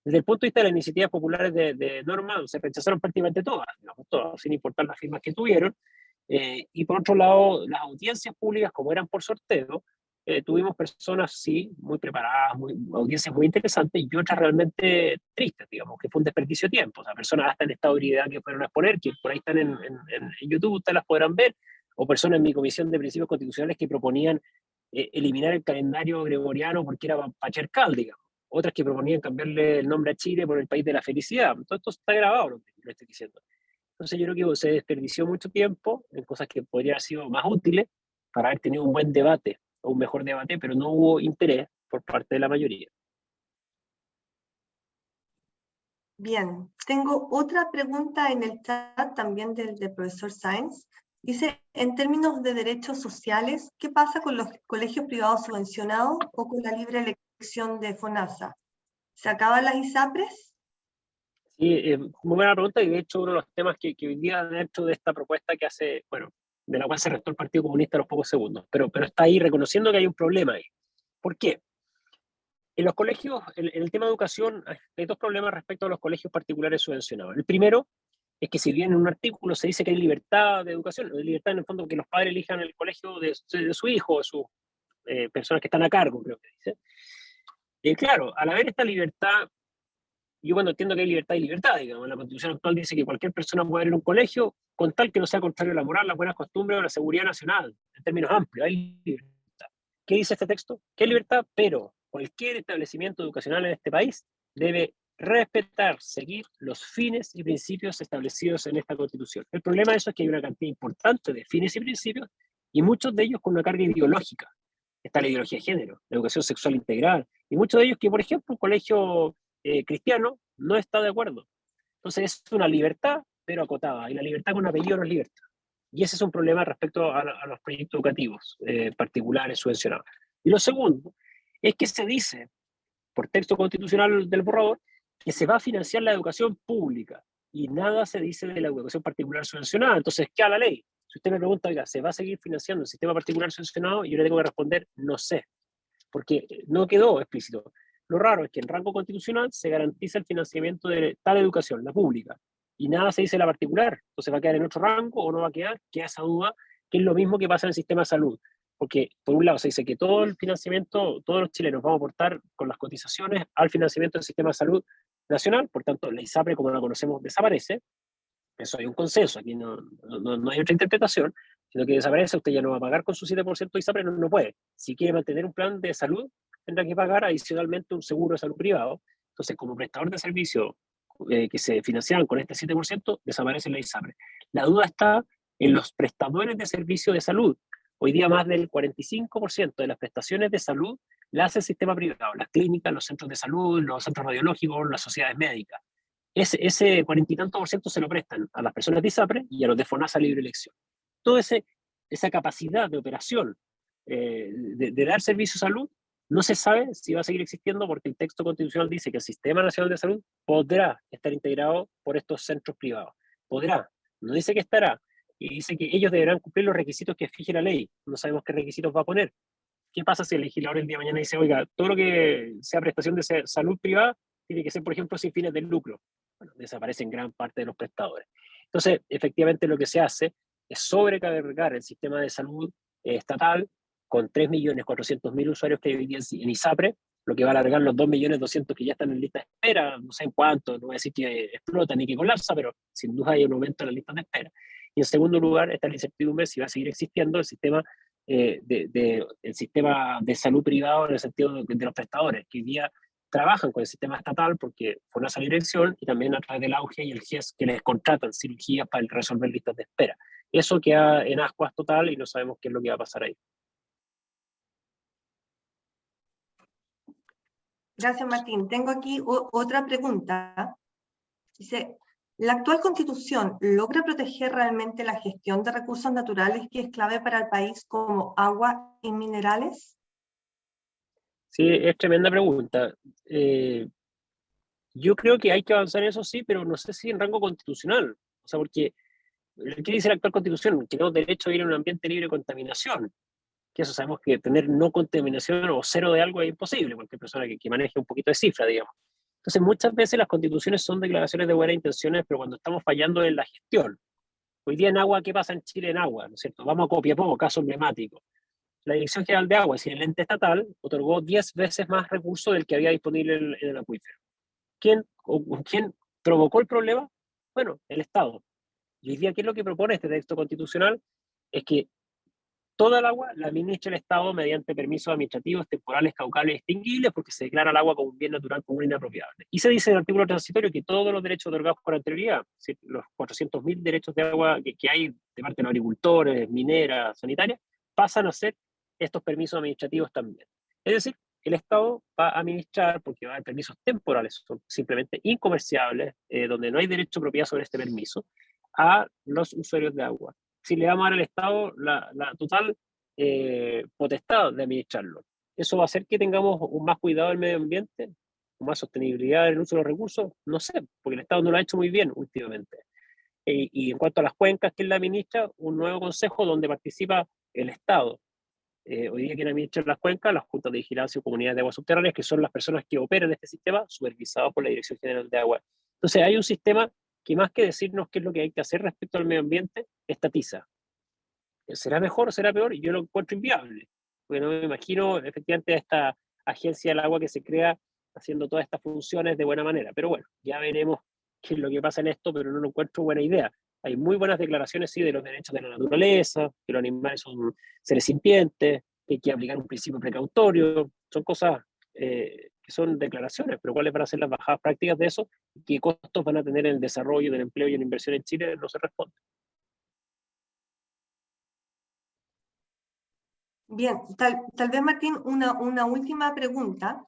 Desde el punto de vista de las iniciativas populares de norma, se rechazaron prácticamente todas, digamos, todas, sin importar las firmas que tuvieron. Y por otro lado, las audiencias públicas, como eran por sorteo, tuvimos personas, sí, muy preparadas, audiencias muy interesantes y otras realmente tristes, digamos, que fue un desperdicio de tiempo. O sea, personas hasta en estado de ebriedad que fueron a exponer, que por ahí están en YouTube, ustedes las podrán ver, o personas en mi comisión de principios constitucionales que proponían eliminar el calendario gregoriano porque era patriarcal, digamos. Otras que proponían cambiarle el nombre a Chile por el país de la felicidad. Todo esto está grabado, lo estoy diciendo. Entonces yo creo que se desperdició mucho tiempo en cosas que podrían haber sido más útiles para haber tenido un buen debate o un mejor debate, pero no hubo interés por parte de la mayoría.
Bien, tengo otra pregunta en el chat también del profesor Sáenz. Dice, en términos de derechos sociales, ¿qué pasa con los colegios privados subvencionados o con la libre elección de FONASA? ¿Se acaban las ISAPRES?
Sí, muy buena pregunta y de hecho uno de los temas que hoy día dentro de esta propuesta que hace, bueno, de la cual se restó el Partido Comunista a los pocos segundos, pero está ahí reconociendo que hay un problema ahí. ¿Por qué? En los colegios, en el tema de educación, hay 2 problemas respecto a los colegios particulares subvencionados. El primero es que si bien en un artículo se dice que hay libertad de educación, hay libertad en el fondo que los padres elijan el colegio de su hijo, de sus personas que están a cargo, creo que dice. Claro, al haber esta libertad, yo cuando entiendo que hay libertad, digamos, la Constitución actual dice que cualquier persona puede ir a un colegio con tal que no sea contrario a la moral, las buenas costumbres o la seguridad nacional, en términos amplios, hay libertad. ¿Qué dice este texto? Que hay libertad, pero cualquier establecimiento educacional en este país debe respetar, seguir los fines y principios establecidos en esta Constitución. El problema de eso es que hay una cantidad importante de fines y principios y muchos de ellos con una carga ideológica. Está la ideología de género, la educación sexual integral, y muchos de ellos que, por ejemplo, un colegio cristiano no está de acuerdo. Entonces es una libertad, pero acotada, y la libertad con apellido no es libertad. Y ese es un problema respecto a los proyectos educativos particulares subvencionados. Y lo segundo es que se dice, por texto constitucional del borrador, que se va a financiar la educación pública, y nada se dice de la educación particular subvencionada. Entonces, ¿qué a la ley? Si usted me pregunta, oiga, ¿se va a seguir financiando el sistema particular subvencionado? Yo le tengo que responder, no sé, porque no quedó explícito. Lo raro es que en rango constitucional se garantiza el financiamiento de tal educación, la pública, y nada se dice de la particular. Entonces va a quedar en otro rango o no va a quedar, queda esa duda, que es lo mismo que pasa en el sistema de salud. Porque por un lado se dice que todo el financiamiento, todos los chilenos vamos a aportar con las cotizaciones al financiamiento del sistema de salud nacional, por tanto la ISAPRE como la conocemos desaparece, eso hay un consenso, aquí no hay otra interpretación, sino que desaparece, usted ya no va a pagar con su 7% de ISAPRE, no puede. Si quiere mantener un plan de salud, tendrá que pagar adicionalmente un seguro de salud privado. Entonces, como prestador de servicio que se financiaban con este 7%, desaparece la ISAPRE. La duda está en los prestadores de servicio de salud. Hoy día más del 45% de las prestaciones de salud las hace el sistema privado, las clínicas, los centros de salud, los centros radiológicos, las sociedades médicas. Ese 40 y tanto por ciento se lo prestan a las personas de ISAPRE y a los de FONASA libre elección. Toda esa capacidad de operación, de dar servicio a salud, No se sabe si va a seguir existiendo porque el texto constitucional dice que el Sistema Nacional de Salud podrá estar integrado por estos centros privados. Podrá, no dice que estará. Y dice que ellos deberán cumplir los requisitos que fije la ley. No sabemos qué requisitos va a poner. ¿Qué pasa si el legislador el día de mañana dice, oiga, todo lo que sea prestación de salud privada tiene que ser, por ejemplo, sin fines de lucro? Bueno, desaparecen gran parte de los prestadores. Entonces, efectivamente, lo que se hace es sobrecargar el sistema de salud estatal con 3.400.000 usuarios que hay hoy día en ISAPRE, lo que va a alargar los 2.200.000 que ya están en lista de espera, no sé en cuánto, no voy a decir que explota ni que colapsa, pero sin duda hay un aumento en las listas de espera. Y en segundo lugar, está la incertidumbre si va a seguir existiendo el sistema el sistema de salud privado en el sentido de los prestadores, que hoy día trabajan con el sistema estatal porque fue una sola dirección y también a través del AUGE y el GES que les contratan cirugías para resolver listas de espera. Eso queda en ascuas total y no sabemos qué es lo que va a pasar ahí.
Gracias, Martín. Tengo aquí otra pregunta. Dice, ¿la actual Constitución logra proteger realmente la gestión de recursos naturales que es clave para el país como agua y minerales?
Sí, es tremenda pregunta. Yo creo que hay que avanzar en eso, sí, pero no sé si en rango constitucional. O sea, porque, ¿qué dice la actual Constitución? Que tenemos derecho a vivir en un ambiente libre de contaminación. Que eso sabemos que tener no contaminación o cero de algo es imposible, cualquier persona que maneje un poquito de cifra, digamos. Entonces, muchas veces las constituciones son declaraciones de buenas intenciones, pero cuando estamos fallando en la gestión. Hoy día en agua, ¿qué pasa en Chile en agua? ¿No es cierto? Vamos a Copiapó, caso emblemático. La Dirección General de Agua, es decir, el ente estatal, otorgó 10 veces más recursos del que había disponible en el acuífero. ¿Quién provocó el problema? Bueno, el Estado. Y hoy día, ¿qué es lo que propone este texto constitucional? Es que toda el agua la administra el Estado mediante permisos administrativos temporales, caducables y extinguibles, porque se declara el agua como un bien natural común inapropiable. Y se dice en el artículo transitorio que todos los derechos otorgados con anterioridad, los 400.000 derechos de agua que hay de parte de los agricultores, mineras, sanitarias, pasan a ser estos permisos administrativos también. Es decir, el Estado va a administrar, porque va a haber permisos temporales, son simplemente incomerciables, donde no hay derecho de propiedad sobre este permiso, a los usuarios de agua. Si le vamos a dar al Estado la total potestad de administrarlo. ¿Eso va a hacer que tengamos un más cuidado del medio ambiente? ¿Un más sostenibilidad en el uso de los recursos? No sé, porque el Estado no lo ha hecho muy bien últimamente. Y en cuanto a las cuencas, ¿quién la administra? Un nuevo consejo donde participa el Estado. Hoy día quien administra las cuencas, las juntas de vigilancia y comunidades de aguas subterráneas, que son las personas que operan este sistema, supervisados por la Dirección General de Agua. Entonces hay un sistema que más que decirnos qué es lo que hay que hacer respecto al medio ambiente, estatiza. ¿Será mejor o será peor? Yo lo encuentro inviable, porque no me imagino efectivamente a esta agencia del agua que se crea haciendo todas estas funciones de buena manera. Pero bueno, ya veremos qué es lo que pasa en esto, pero no lo encuentro buena idea. Hay muy buenas declaraciones, sí, de los derechos de la naturaleza, que los animales son seres sintientes, que hay que aplicar un principio precautorio, son cosas que son declaraciones, pero cuáles van a ser las bajadas prácticas de eso, y qué costos van a tener en el desarrollo del empleo y en la inversión en Chile, no se responde.
Bien, tal vez, Martín, una última pregunta.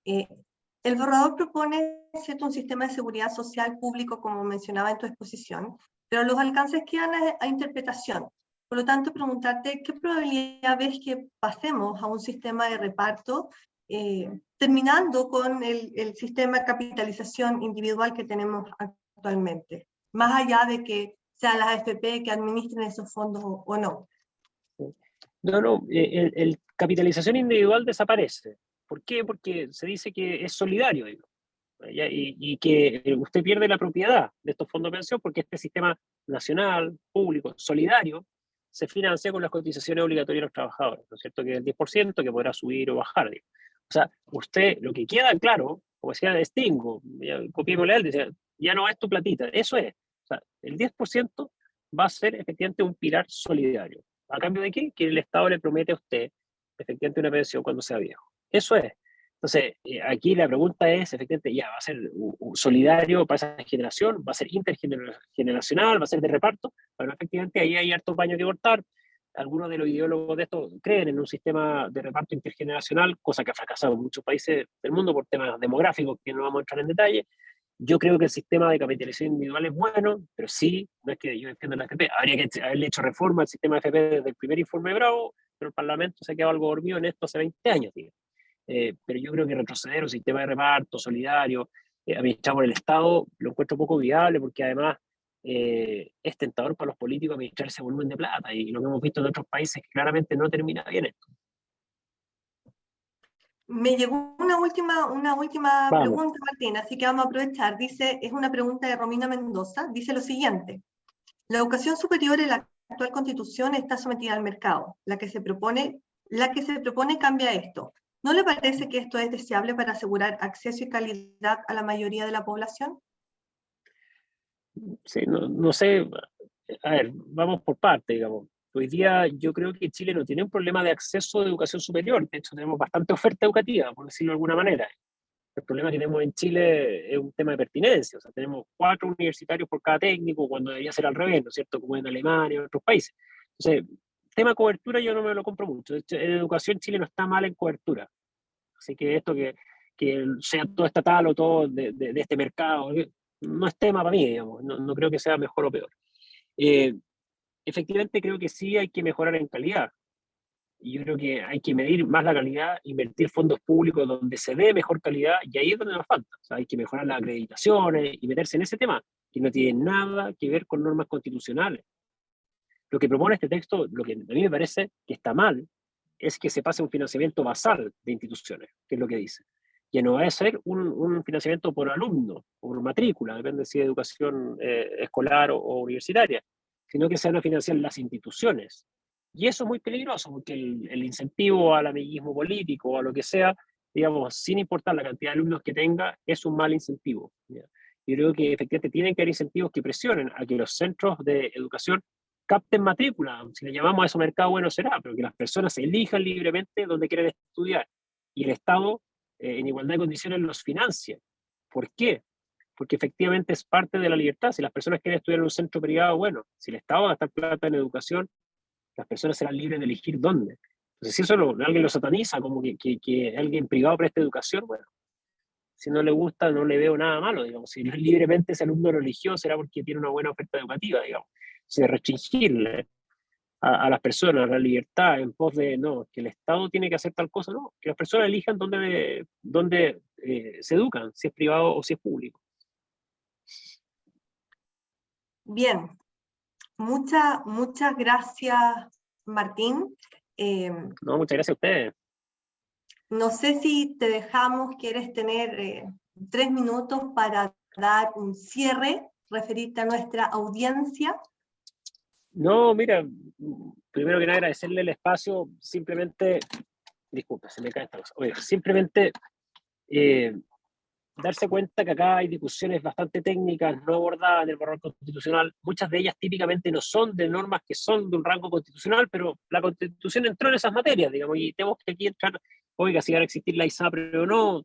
El borrador propone, ¿cierto?, un sistema de seguridad social público, como mencionaba en tu exposición, pero los alcances quedan a interpretación. Por lo tanto, preguntarte, ¿qué probabilidad ves que pasemos a un sistema de reparto, terminando con el sistema de capitalización individual que tenemos actualmente? Más allá de que sean las AFP que administren esos fondos o no.
No, el capitalización individual desaparece. ¿Por qué? Porque se dice que es solidario, digo, y que usted pierde la propiedad de estos fondos de pensión porque este sistema nacional, público, solidario, se financia con las cotizaciones obligatorias de los trabajadores, ¿no es cierto? Que es el 10% que podrá subir o bajar, digo. O sea, usted, lo que queda claro, como decía Stingo, copiémosle a él, decía, ya no es tu platita, eso es. O sea, el 10% va a ser efectivamente un pilar solidario. ¿A cambio de qué? Que el Estado le promete a usted efectivamente una pensión cuando sea viejo. Eso es. Entonces, aquí la pregunta es, efectivamente, ya va a ser solidario para esa generación, va a ser intergeneracional, va a ser de reparto, pero efectivamente ahí hay hartos baños que cortar. Algunos de los ideólogos de esto creen en un sistema de reparto intergeneracional, cosa que ha fracasado en muchos países del mundo por temas demográficos que no vamos a entrar en detalle. Yo creo que el sistema de capitalización individual es bueno, pero sí, no es que yo defienda la FP, habría que haberle hecho reforma al sistema de FP desde el primer informe de Bravo, pero el Parlamento se ha quedado algo dormido en esto hace 20 años, tío. pero yo creo que retroceder un sistema de reparto solidario, administrado por el Estado, lo encuentro poco viable, porque además es tentador para los políticos administrar ese volumen de plata, y lo que hemos visto en otros países que claramente no termina bien esto.
Me llegó una última
Vamos.
pregunta, Martín, así que vamos a aprovechar. Dice, es una pregunta de Romina Mendoza, dice lo siguiente: la educación superior en la actual Constitución está sometida al mercado. La que se propone cambia esto. ¿No le parece que esto es deseable para asegurar acceso y calidad a la mayoría de la población?
Sí, no sé, a ver, vamos por parte, digamos. Hoy día yo creo que Chile no tiene un problema de acceso a educación superior, de hecho tenemos bastante oferta educativa, por decirlo de alguna manera. El problema que tenemos en Chile es un tema de pertinencia, o sea, tenemos 4 universitarios por cada técnico, cuando debería ser al revés, ¿no es cierto?, como en Alemania o en otros países. Entonces, tema cobertura yo no me lo compro mucho. De hecho, en educación Chile no está mal en cobertura. Así que esto que sea todo estatal o todo de este mercado, no es tema para mí, digamos. No creo que sea mejor o peor. Efectivamente creo que sí hay que mejorar en calidad. Y yo creo que hay que medir más la calidad, invertir fondos públicos donde se dé mejor calidad, y ahí es donde nos falta. O sea, hay que mejorar las acreditaciones y meterse en ese tema, que no tiene nada que ver con normas constitucionales. Lo que propone este texto, lo que a mí me parece que está mal, es que se pase un financiamiento basal de instituciones, que es lo que dice. Que no va a ser un financiamiento por alumno, o por matrícula, depende si es educación escolar o universitaria, sino que se van a financiar las instituciones. Y eso es muy peligroso, porque el incentivo al amiguismo político o a lo que sea, digamos, sin importar la cantidad de alumnos que tenga, es un mal incentivo. ¿Ya? Yo creo que efectivamente tienen que haber incentivos que presionen a que los centros de educación capten matrícula. Si le llamamos a eso mercado, bueno será, pero que las personas elijan libremente dónde quieren estudiar, y el Estado, en igualdad de condiciones, los financia. ¿Por qué? Porque efectivamente es parte de la libertad. Si las personas quieren estudiar en un centro privado, bueno, si el Estado va a gastar plata en educación, las personas serán libres de elegir dónde. Entonces, si eso alguien lo sataniza, como que alguien privado preste educación, bueno, si no le gusta, no le veo nada malo, digamos. Si libremente ese alumno lo eligió, será porque tiene una buena oferta educativa, digamos. Si restringirle a las personas la libertad en pos de, no, que el Estado tiene que hacer tal cosa, no, que las personas elijan dónde se educan, si es privado o si es público.
Bien, muchas gracias, Martín.
No, muchas gracias a ustedes.
No sé si te dejamos, quieres tener 3 minutos para dar un cierre, referirte a nuestra audiencia.
No, mira, primero que nada agradecerle el espacio, simplemente, disculpa, se me cae esta cosa. Oye, simplemente darse cuenta que acá hay discusiones bastante técnicas, no abordadas en el borrador constitucional. Muchas de ellas típicamente no son de normas que son de un rango constitucional, pero la Constitución entró en esas materias, digamos, y tenemos que aquí entrar, oiga, si va a existir la ISAPRE o no.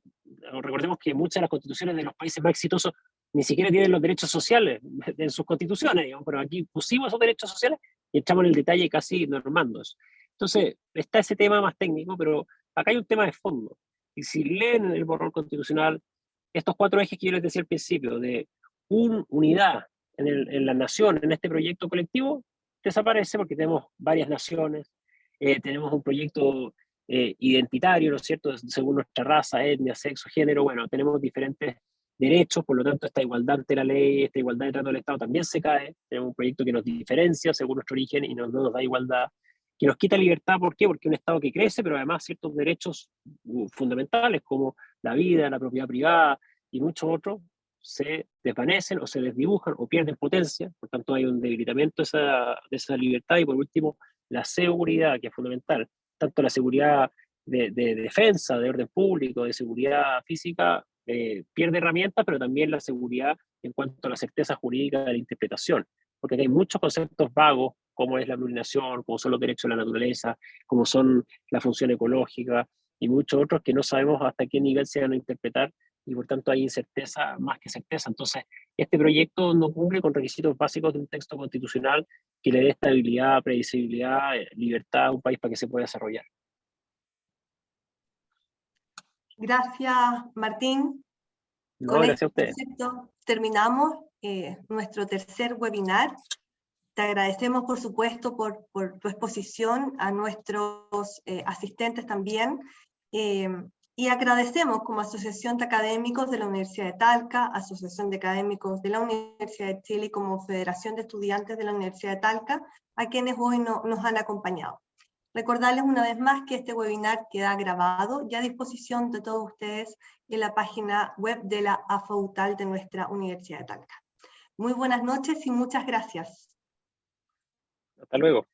Recordemos que muchas de las constituciones de los países más exitosos ni siquiera tienen los derechos sociales en sus constituciones, digamos, pero aquí pusimos esos derechos sociales y entramos en el detalle casi normando eso. Entonces, está ese tema más técnico, pero acá hay un tema de fondo. Y si leen el borrador constitucional, estos 4 ejes que yo les decía al principio, de unidad en la nación, en este proyecto colectivo, desaparece porque tenemos varias naciones, tenemos un proyecto identitario, ¿no es cierto?, según nuestra raza, etnia, sexo, género. Bueno, tenemos diferentes derechos, por lo tanto esta igualdad ante la ley, esta igualdad de trato del Estado también se cae. Tenemos un proyecto que nos diferencia según nuestro origen y no nos da igualdad, que nos quita libertad. ¿Por qué? Porque un Estado que crece, pero además ciertos derechos fundamentales como la vida, la propiedad privada y muchos otros se desvanecen o se desdibujan o pierden potencia. Por tanto, hay un debilitamiento de esa libertad. Y por último, la seguridad, que es fundamental. Tanto la seguridad de defensa, de orden público, de seguridad física, pierde herramientas, pero también la seguridad en cuanto a la certeza jurídica de la interpretación. Porque hay muchos conceptos vagos, como es la plurinación, como son los derechos de la naturaleza, como son la función ecológica, y muchos otros que no sabemos hasta qué nivel se van a interpretar, y por tanto hay incerteza más que certeza. Entonces, este proyecto no cumple con requisitos básicos de un texto constitucional que le dé estabilidad, predecibilidad, libertad a un país para que se pueda desarrollar.
Gracias, Martín.
No,
Con
gracias a ustedes.
esto terminamos nuestro tercer webinar. Te agradecemos, por supuesto, por tu exposición, a nuestros asistentes también. Y agradecemos como Asociación de Académicos de la Universidad de Talca, Asociación de Académicos de la Universidad de Chile y como Federación de Estudiantes de la Universidad de Talca, a quienes hoy nos han acompañado. Recordarles una vez más que este webinar queda grabado y a disposición de todos ustedes en la página web de la AFAUTAL de nuestra Universidad de Talca. Muy buenas noches y muchas gracias.
Hasta luego.